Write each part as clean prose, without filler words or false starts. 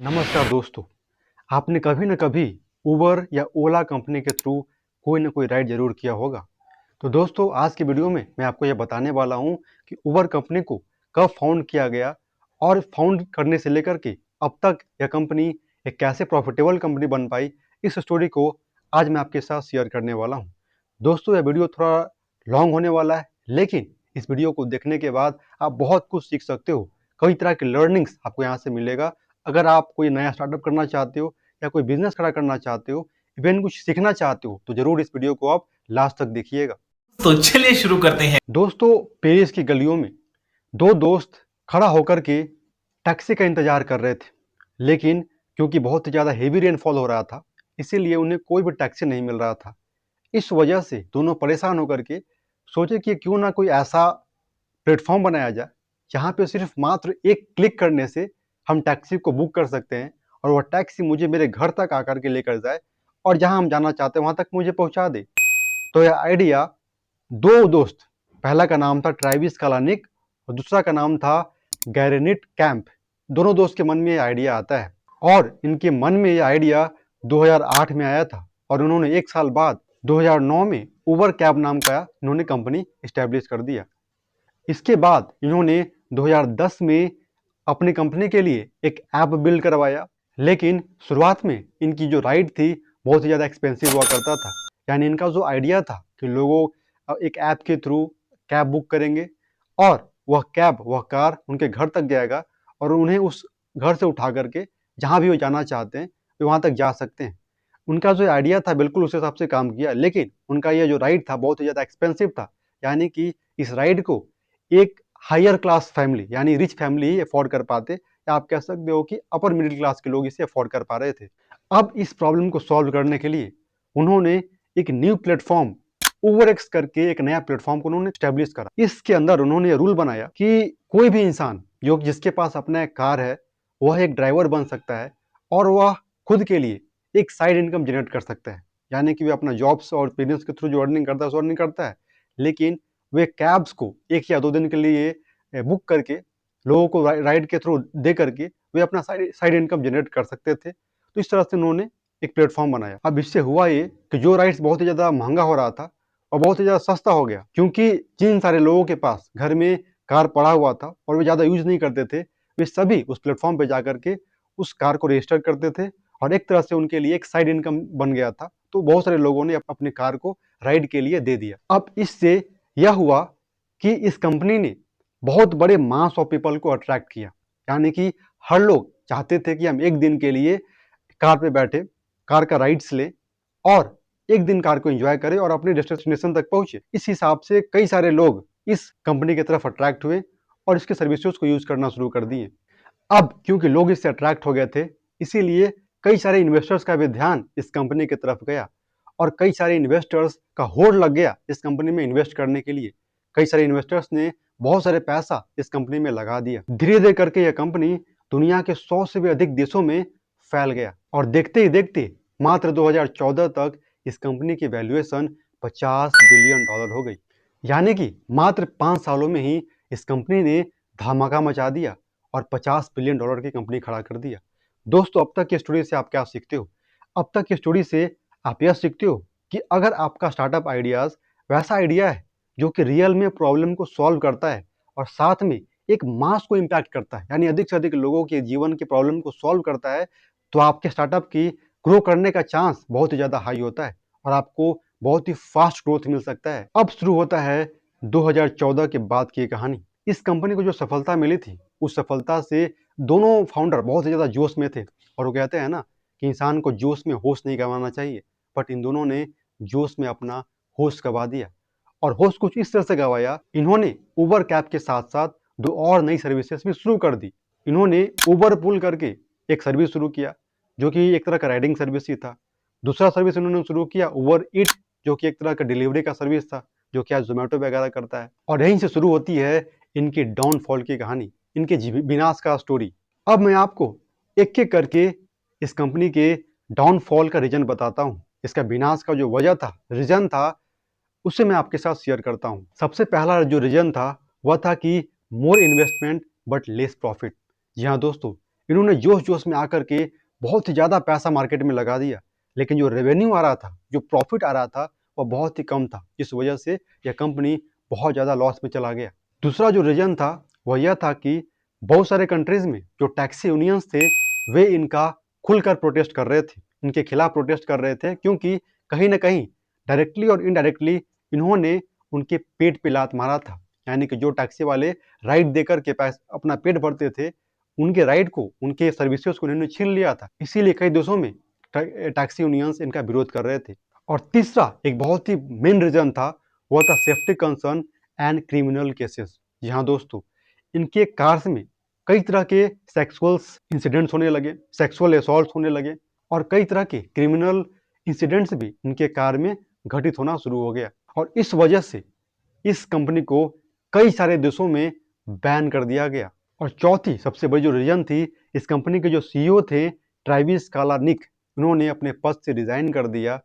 नमस्कार दोस्तों। आपने कभी न कभी उबर या ओला कंपनी के थ्रू कोई न कोई राइड ज़रूर किया होगा। तो दोस्तों, आज की वीडियो में मैं आपको यह बताने वाला हूँ कि उबर कंपनी को कब फाउंड किया गया और फाउंड करने से लेकर के अब तक यह कंपनी एक कैसे प्रॉफिटेबल कंपनी बन पाई। इस स्टोरी को आज मैं आपके साथ शेयर करने वाला हूँ। दोस्तों, यह वीडियो थोड़ा लॉन्ग होने वाला है, लेकिन इस वीडियो को देखने के बाद आप बहुत कुछ सीख सकते हो। कई तरह की लर्निंग्स आपको यहाँ से मिलेगा। अगर आप कोई नया स्टार्टअप करना चाहते हो या कोई बिजनेस खड़ा करना चाहते हो, इवन कुछ सीखना चाहते हो, तो जरूर इस वीडियो को आप लास्ट तक देखिएगा। तो चलिए शुरू करते हैं। दोस्तों, पेरिस की गलियों में दो दोस्त खड़ा होकर के टैक्सी का इंतजार कर रहे थे, लेकिन क्योंकि बहुत ही ज़्यादा हेवी रेनफॉल हो रहा था, इसीलिए उन्हें कोई भी टैक्सी नहीं मिल रहा था। इस वजह से दोनों परेशान होकर के सोचे कि क्यों ना कोई ऐसा प्लेटफॉर्म बनाया जाए जहाँ पे सिर्फ मात्र एक क्लिक करने से हम टैक्सी को बुक कर सकते हैं और वह टैक्सी मुझे मेरे घर तक आकर के लेकर जाए और जहाँ हम जाना चाहते हैं वहाँ तक मुझे पहुँचा दे। तो यह आइडिया दो दोस्त, पहला का नाम था ट्रेविस कालानिक और दूसरा का नाम था गैरेनिट कैंप, दोनों दोस्त के मन में यह आइडिया आता है और इनके मन में यह आइडिया 2008 में आया था और उन्होंने एक साल बाद 2009 में उबर कैब नाम का इन्होंने कंपनी इस्टेब्लिश कर दिया। इसके बाद इन्होंने 2010 में अपनी कंपनी के लिए एक ऐप बिल्ड करवाया, लेकिन शुरुआत में इनकी जो राइड थी बहुत ही ज़्यादा एक्सपेंसिव हुआ करता था। यानी इनका जो आइडिया था कि लोगों एक ऐप के थ्रू कैब बुक करेंगे और वह कार उनके घर तक जाएगा और उन्हें उस घर से उठा करके जहाँ भी वो जाना चाहते हैं वे वहाँ तक जा सकते हैं। उनका जो आइडिया था बिल्कुल उस हिसाब से काम किया, लेकिन उनका ये जो राइड था बहुत ही ज़्यादा एक्सपेंसिव था। यानी कि इस राइड को एक हायर क्लास फैमिली यानी रिच फैमिली ही अफोर्ड कर पाते, या आप कह सकते हो कि अपर मिडिल क्लास के लोग इसे अफोर्ड कर पा रहे थे। अब इस प्रॉब्लम को सॉल्व करने के लिए उन्होंने एक न्यू प्लेटफॉर्म उबरएक्स करके एक नया प्लेटफॉर्म को उन्होंने स्टैब्लिश करा। इसके अंदर उन्होंने ये रूल बनाया कि कोई भी इंसान जो जिसके पास अपना एक कार है वह एक ड्राइवर बन सकता है और वह खुद के लिए एक साइड इनकम जनरेट कर सकता है। यानी कि वे अपना जॉब्स और बिजनेस के थ्रू जो अर्निंग करता है सो अर्निंग करता है, लेकिन वे कैब्स को 1 या 2 दिन के लिए बुक करके लोगों को राइड के थ्रू दे करके वे अपना साइड इनकम जनरेट कर सकते थे। तो इस तरह से उन्होंने एक प्लेटफॉर्म बनाया। अब इससे हुआ ये कि जो राइड्स बहुत ही ज़्यादा महंगा हो रहा था और बहुत ही ज़्यादा सस्ता हो गया, क्योंकि जिन सारे लोगों के पास घर में कार पड़ा हुआ था और वे ज़्यादा यूज नहीं करते थे, वे सभी उस प्लेटफॉर्म पे जा करके उस कार को रजिस्टर करते थे और एक तरह से उनके लिए एक साइड इनकम बन गया था। तो बहुत सारे लोगों ने अपनी कार को राइड के लिए दे दिया। अब इससे यह हुआ कि इस कंपनी ने बहुत बड़े मास ऑफ पीपल को अट्रैक्ट किया। यानी कि हर लोग चाहते थे कि हम एक दिन के लिए कार पे बैठे, कार का राइड्स लें और एक दिन कार को एंजॉय करें और अपने डेस्टिनेशन तक पहुंचे। इस हिसाब से कई सारे लोग इस कंपनी की तरफ अट्रैक्ट हुए और इसके सर्विसेज को यूज करना शुरू कर दिए। अब क्योंकि लोग इससे अट्रैक्ट हो गए थे, इसीलिए कई सारे इन्वेस्टर्स का भी ध्यान इस कंपनी की तरफ गया और कई सारे इन्वेस्टर्स का होड़ लग गया इस कंपनी में इन्वेस्ट करने के लिए। कई सारे इन्वेस्टर्स ने बहुत सारे पैसा इस कंपनी में लगा दिया। धीरे धीरे करके यह कंपनी दुनिया के 100 से भी अधिक देशों में फैल गया और देखते ही देखते मात्र 2014 तक इस कंपनी की वैल्यूएशन $50 बिलियन हो गई। यानी कि मात्र 5 सालों में ही इस कंपनी ने धमाका मचा दिया और $50 बिलियन की कंपनी खड़ा कर दिया। दोस्तों, अब तक की स्टोरी से आप क्या सीखते हो? अब तक की स्टोरी से आप यह सीखते हो कि अगर आपका स्टार्टअप आइडियाज वैसा आइडिया है जो कि रियल में प्रॉब्लम को सॉल्व करता है और साथ में एक मास को इम्पैक्ट करता है, यानी अधिक से अधिक लोगों के जीवन की प्रॉब्लम को सॉल्व करता है, तो आपके स्टार्टअप की ग्रो करने का चांस बहुत ही ज़्यादा हाई होता है और आपको बहुत ही फास्ट ग्रोथ मिल सकता है। अब शुरू होता है 2014 के बाद की कहानी। इस कंपनी को जो सफलता मिली थी, उस सफलता से दोनों फाउंडर बहुत ही ज़्यादा जोश में थे और वो कहते हैं ना कि इंसान को जोश में होश नहीं गंवाना चाहिए, बट इन दोनों ने जोश में अपना होश गंवा दिया। और होश कुछ इस तरह से गंवाया, इन्होंने उबर कैब के साथ साथ दो और नई सर्विसेज भी शुरू कर दी। इन्होंने उबर पुल करके एक सर्विस शुरू किया जो कि एक तरह का राइडिंग सर्विस ही था। दूसरा सर्विस इन्होंने शुरू किया उबर ईट, जो कि एक तरह का डिलीवरी का सर्विस था, जो कि आज जोमेटो वगैरह करता है। और यहीं से शुरू होती है इनकी डाउनफॉल की कहानी, इनके विनाश का स्टोरी। अब मैं आपको एक एक करके इस कंपनी के डाउनफॉल का रीजन बताता हूँ। इसका विनाश का जो वजह था, रीजन था, उसे मैं आपके साथ शेयर करता हूँ। सबसे पहला जो रीजन था वह था कि more investment but less profit. जी हाँ दोस्तों, इन्होंने जोश जोश में आकर के बहुत ही ज़्यादा पैसा मार्केट में लगा दिया, लेकिन जो रेवेन्यू आ रहा था, जो प्रॉफिट आ रहा था, वो बहुत ही कम था, जिस वजह से यह कंपनी बहुत ज़्यादा लॉस में चला गया। दूसरा जो रीजन था वह यह था कि बहुत सारे कंट्रीज़ में जो टैक्सी यूनियंस थे वे इनका खुलकर प्रोटेस्ट कर रहे थे, इनके खिलाफ प्रोटेस्ट कर रहे थे, क्योंकि कहीं ना कहीं डायरेक्टली और इनडायरेक्टली इन्होंने उनके पेट पे लात मारा था। यानी कि जो टैक्सी वाले राइड देकर के अपना पेट भरते थे, उनके राइड को, उनके सर्विसेज को इन्होंने छीन लिया था। इसीलिए कई देशों में टैक्सी यूनियंस इनका विरोध कर रहे थे। और तीसरा एक बहुत ही मेन रीजन था, वो था safety concern and criminal cases. जी हाँ दोस्तों, इनके कार्स में कई तरह के सेक्सुअल इंसिडेंट्स होने लगे, सेक्सुअल असॉल्ट होने लगे, और कई तरह के क्रिमिनल इंसिडेंट्स भी इनके कार में घटित होना शुरू हो गया। और इस वजह से इस कंपनी को कई सारे देशों में बैन कर दिया गया। और चौथी सबसे बड़ी जो रीजन थी, इस कंपनी के जो सीईओ थे ट्रेविस कालानिक, उन्होंने अपने पद से रिजाइन कर दिया,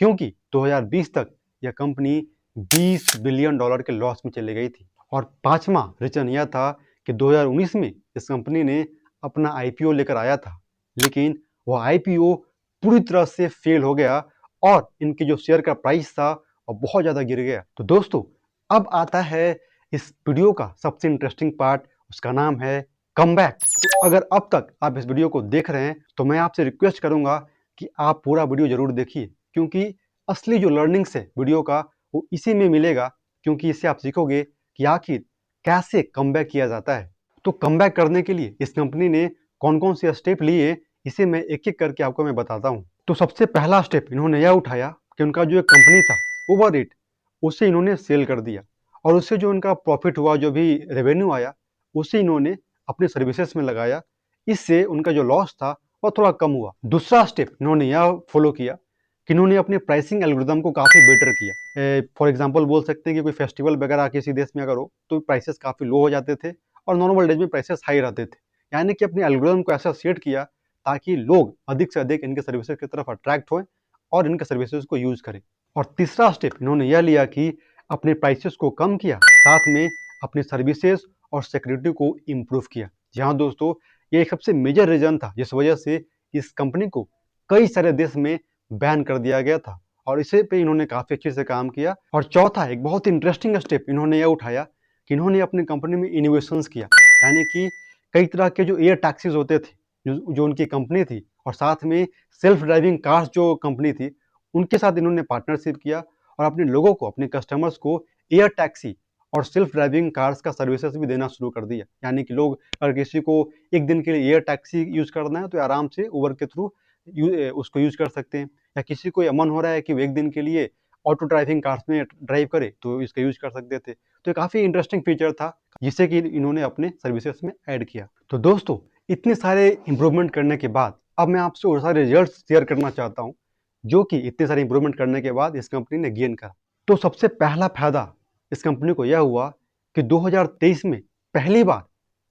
क्योंकि 2020 तक यह कंपनी $20 बिलियन के लॉस में चली गई थी। और पांचवा रीजन यह था कि 2019 में इस कंपनी ने अपना आईपीओ लेकर आया था, लेकिन वह आईपीओ पूरी तरह से फेल हो गया और इनके जो शेयर का प्राइस था वो बहुत ज़्यादा गिर गया। तो दोस्तों, अब आता है इस वीडियो का सबसे इंटरेस्टिंग पार्ट, उसका नाम है कमबैक। तो अगर अब तक आप इस वीडियो को देख रहे हैं तो मैं आपसे रिक्वेस्ट करूंगा कि आप पूरा वीडियो जरूर देखिए, क्योंकि असली जो लर्निंग्स है वीडियो का वो इसी में मिलेगा, क्योंकि इससे आप सीखोगे कि आखिर कैसे कमबैक किया जाता है। तो कमबैक करने के लिए इस कंपनी ने कौन कौन से स्टेप लिए, इसे मैं एक एक करके आपको मैं बताता हूँ। तो सबसे पहला स्टेप इन्होंने यह उठाया कि उनका जो एक कंपनी था ओवर उसे इन्होंने सेल कर दिया, और उससे जो इनका प्रॉफिट हुआ, जो भी रेवेन्यू आया, उसे इन्होंने अपने सर्विसेज में लगाया। इससे उनका जो लॉस था वो थोड़ा कम हुआ। दूसरा स्टेप इन्होंने यह फॉलो किया कि इन्होंने अपने प्राइसिंग एल्गोरिदम को काफ़ी बेटर किया। फॉर एग्जांपल बोल सकते हैं कि कोई फेस्टिवल वगैरह किसी देश में अगर हो तो प्राइसेस काफ़ी लो हो जाते थे और नॉर्मल डेज में प्राइसेस हाई रहते थे। यानी कि अपने एल्गोरिदम को ऐसा सेट किया ताकि लोग अधिक से अधिक इनके सर्विसेज की तरफ अट्रैक्ट हों और इनके सर्विसेज को यूज़ करें। और तीसरा स्टेप इन्होंने यह लिया कि अपने प्राइसेस को कम किया, साथ में अपनी सर्विसेज और सिक्योरिटी को इम्प्रूव किया। जी हाँ दोस्तों, ये एक सबसे मेजर रीजन था जिस वजह से इस कंपनी को कई सारे देश में बैन कर दिया गया था, और इसे पे इन्होंने काफ़ी अच्छे से काम किया। और चौथा एक बहुत इंटरेस्टिंग स्टेप इन्होंने यह उठाया कि इन्होंने अपनी कंपनी में इनोवेशंस किया। यानी कि कई तरह के जो एयर टैक्सीज होते थे, जो उनकी कंपनी थी, और साथ में सेल्फ ड्राइविंग कार्स जो कंपनी थी, उनके साथ इन्होंने पार्टनरशिप किया और अपने लोगों को, अपने कस्टमर्स को एयर टैक्सी और सेल्फ ड्राइविंग कार्स का सर्विसेज भी देना शुरू कर दिया। यानी कि लोग अगर किसी को एक दिन के लिए एयर टैक्सी यूज़ करना है तो आराम से उबर के थ्रू उसको यूज़ कर सकते हैं, या किसी को मन हो रहा है कि वो एक दिन के लिए ऑटो ड्राइविंग कार्स में ड्राइव करे तो इसका यूज़ कर सकते थे। तो ये काफ़ी इंटरेस्टिंग फीचर था जिसे कि इन्होंने अपने सर्विसेज में ऐड किया। तो दोस्तों, इतने सारे इंप्रूवमेंट करने के बाद अब मैं आपसे और सारे रिजल्ट शेयर करना चाहता हूँ जो कि इतने सारे इंप्रूवमेंट करने के बाद इस कंपनी ने गेन करा। तो सबसे पहला फायदा इस कंपनी को यह हुआ कि 2023 में पहली बार,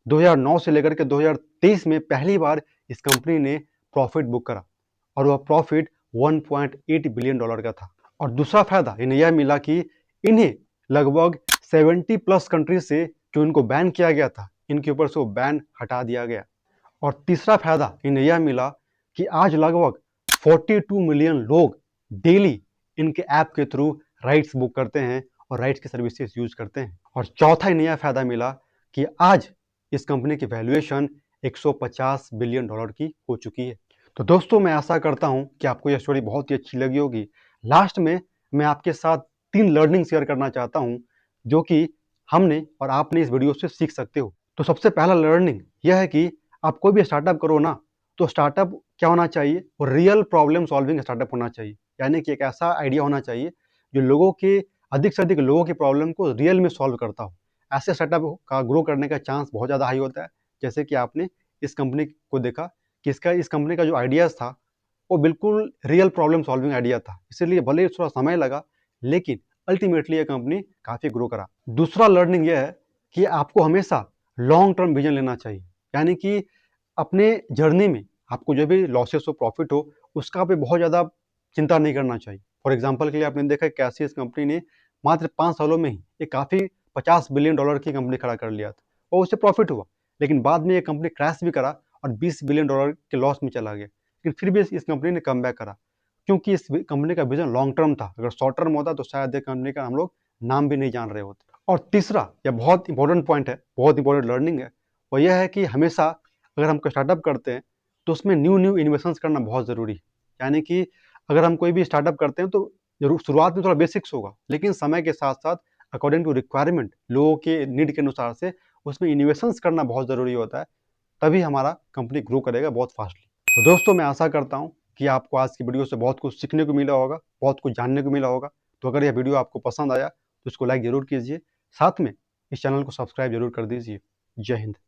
2009 से लेकर के 2023 में पहली बार इस कंपनी ने प्रॉफिट बुक करा, और वह प्रॉफिट $1.8 बिलियन का था। और दूसरा फायदा इन्हें यह मिला कि इन्हें लगभग 70 प्लस कंट्रीज से जो इनको बैन किया गया था, इनके ऊपर से वो बैन हटा दिया गया। और तीसरा फायदा इन्हें यह मिला कि आज लगभग 42 मिलियन लोग डेली इनके ऐप के थ्रू राइड्स बुक करते हैं और राइड्स की सर्विसेज यूज करते हैं। और चौथा इन्हें यह फायदा मिला कि आज इस कंपनी की वैल्यूएशन $150 बिलियन की हो चुकी है। तो दोस्तों, मैं आशा करता हूं कि आपको यह स्टोरी बहुत ही अच्छी लगी होगी। लास्ट में मैं आपके साथ 3 लर्निंग शेयर करना चाहता हूं जो कि हमने और आपने इस वीडियो से सीख सकते हो। तो सबसे पहला लर्निंग यह है कि आप कोई भी स्टार्टअप करो ना, तो स्टार्टअप क्या होना चाहिए, वो रियल प्रॉब्लम सॉल्विंग स्टार्टअप होना चाहिए। यानी कि एक ऐसा आइडिया होना चाहिए जो लोगों के, अधिक से अधिक लोगों की प्रॉब्लम को रियल में सॉल्व करता हो। ऐसे स्टार्टअप का ग्रो करने का चांस बहुत ज़्यादा हाई होता है। जैसे कि आपने इस कंपनी को देखा कि इस कंपनी का जो आइडियाज़ था वो बिल्कुल रियल प्रॉब्लम सॉल्विंग आइडिया था, इसीलिए भले ही थोड़ा समय लगा, लेकिन अल्टीमेटली ये कंपनी काफ़ी ग्रो करा। दूसरा लर्निंग यह है कि आपको हमेशा लॉन्ग टर्म विजन लेना चाहिए। यानी कि अपने जर्नी में आपको जो भी लॉसेस हो, प्रॉफिट हो, उसका पे बहुत ज़्यादा चिंता नहीं करना चाहिए। फॉर एग्जांपल के लिए आपने देखा कैसे इस कंपनी ने मात्र 5 सालों में ही एक काफ़ी $50 बिलियन की कंपनी खड़ा कर लिया था और उससे प्रॉफिट हुआ, लेकिन बाद में ये कंपनी क्रैश भी करा और $20 बिलियन के लॉस में चला गया, लेकिन फिर भी इस कंपनी ने कम बैक करा, क्योंकि इस कंपनी का विजन लॉन्ग टर्म था। अगर शॉर्ट टर्म होता तो शायद ये कंपनी का हम लोग नाम भी नहीं जान रहे होते। और तीसरा, यह बहुत इंपॉर्टेंट पॉइंट है, बहुत इंपॉर्टेंट लर्निंग है, वो यह है कि हमेशा अगर हम कोई स्टार्टअप करते हैं तो उसमें न्यू इन्वेस्टमेंट्स करना बहुत ज़रूरी है। यानी कि अगर हम कोई भी स्टार्टअप करते हैं तो जरूर शुरुआत में थोड़ा बेसिक्स होगा, लेकिन समय के साथ साथ अकॉर्डिंग टू रिक्वायरमेंट, लोगों के नीड के अनुसार से उसमें इन्वेस्टमेंट्स करना बहुत ज़रूरी होता है, तभी हमारा कंपनी ग्रो करेगा बहुत फास्टली। तो दोस्तों, मैं आशा करता हूँ कि आपको आज की वीडियो से बहुत कुछ सीखने को मिला होगा, बहुत कुछ जानने को मिला होगा। तो अगर यह वीडियो आपको पसंद आया तो इसको लाइक ज़रूर कीजिए, साथ में इस चैनल को सब्सक्राइब जरूर कर दीजिए। जय हिंद।